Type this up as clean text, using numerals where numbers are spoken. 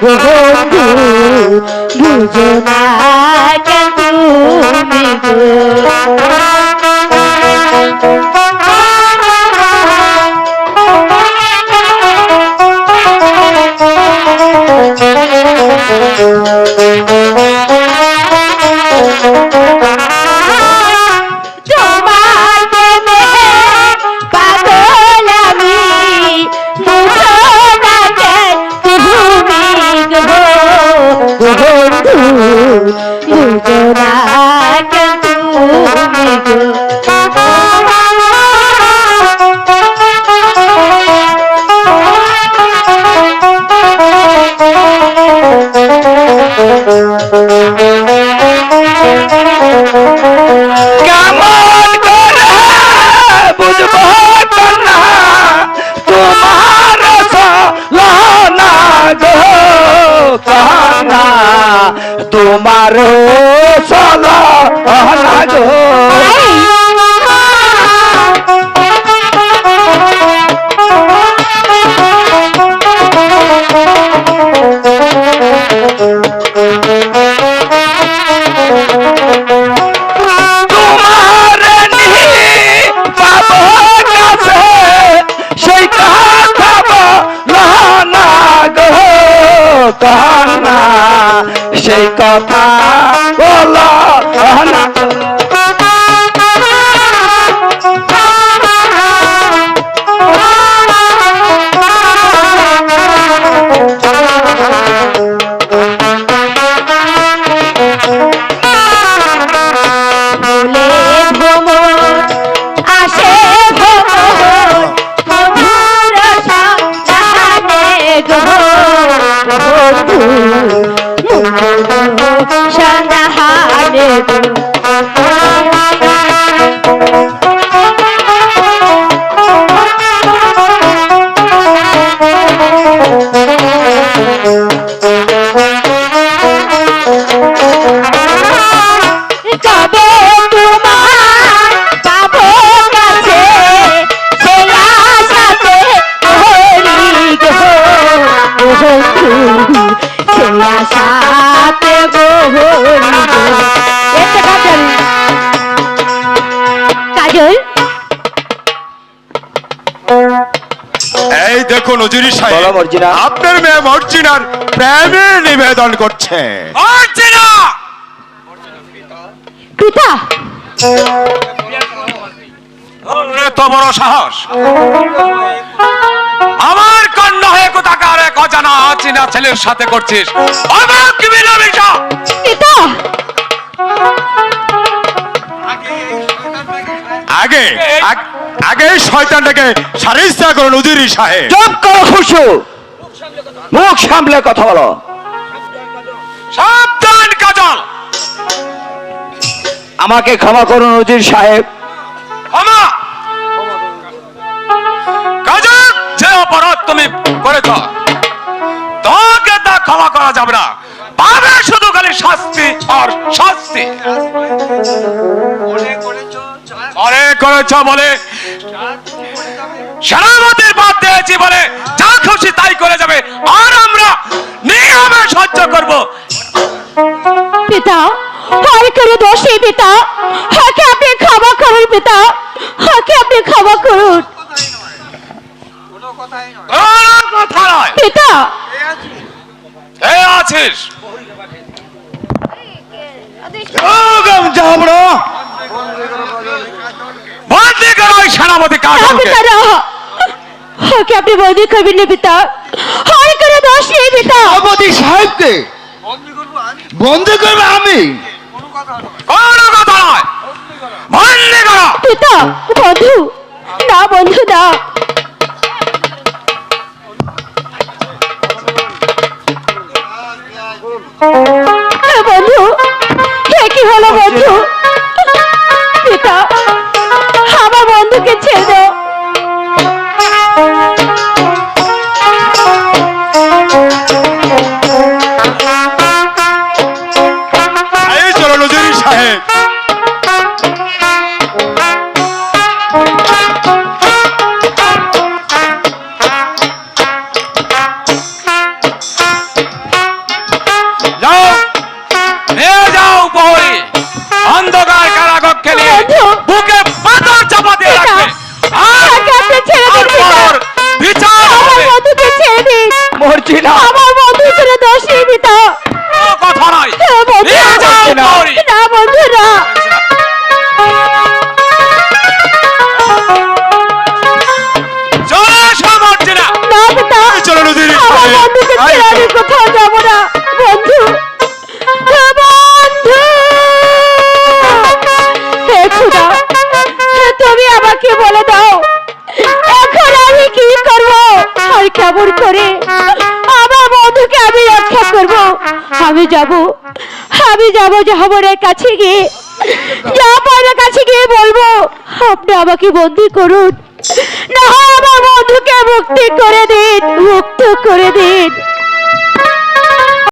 বন্ধু বুঝো না কেন তুমি গো তোমার চলো না গো সেই কথা বলো না দেখুন হুজুরি সাহেব আপনার মেয়ে মর্জিনার প্রেমে নিবেদন করছে। মর্জিনা পিতা এত বড় সাহস আমার কন্যা হয়ে কোথাকার এক অজানা অচেনা ছেলের সাথে করছিস অবাক মিলামিশা পিতা আগে আগে শয়তানটাকে সারিস্তা করুন হুজুরি সাহেব। চুপ করো খুশু মুখ সামলে কথা বলো। সাবধান কাজল আমাকে ক্ষমা করুন হুজুর সাহেব। ক্ষমা কাজল যে অপরাধ তুমি করেছ তোকে তা ক্ষমা করা যাবে না পাবে শুধু খালি শাস্তি আর শাস্তি। অরে করেছ বলে সেনাপতির বাদ দিয়েছি বলে যা খুশি তাই করে যাবে আর আমরা নিয়মে সহ্য করব। পিতা হয় করে দোষী পিতা হাকে আপনি ক্ষমা করুন পিতা হাকে আপনি ক্ষমা করুন কোনো কথা নয় পিতা এ আছিস বন্দি করো ওই সেনাপতি কাজলকে। হাকে আপনি বন্দি করবেন না পিতা হয় করে দোষী পিতা সেনাপতি সাহেবকে বন্দি করবে আমি? কোনো কথা নয় বন্দি করো। পিতা বন্ধু না বন্ধু না বন্ধু কি হলো বন্ধু পিতা আমার বন্ধুকে ছেড়ে দাও এই চলো হুজুরি সাহেব। মর্জিনা আমার বন্ধু করে দোষী পিতা। কোনো কথা নয় হে বন্ধু, নিয়ে যাও না। গৌরী। না বন্ধুরা, চলে এসো মর্জিনা। না পিতা, চলো নদীর আমার ধারে। বন্ধুকে আয় ছেড়ে আমি তো। কোথাও যাবো না। বন্ধু, হে বন্ধু, হে খোদা, হে তুমি আমাকে বলে দাও এখন আমি কি করব, আর কেমন করে আমার বন্ধুকে আমি রক্ষা করব। আমি যাব জাহাবরের কাছে গিয়ে, জাহাবরের কাছে গিয়ে বলবো আপনি আমাকে বন্দি করুন, না হয় আমার বন্ধুকে মুক্ত করে দিন।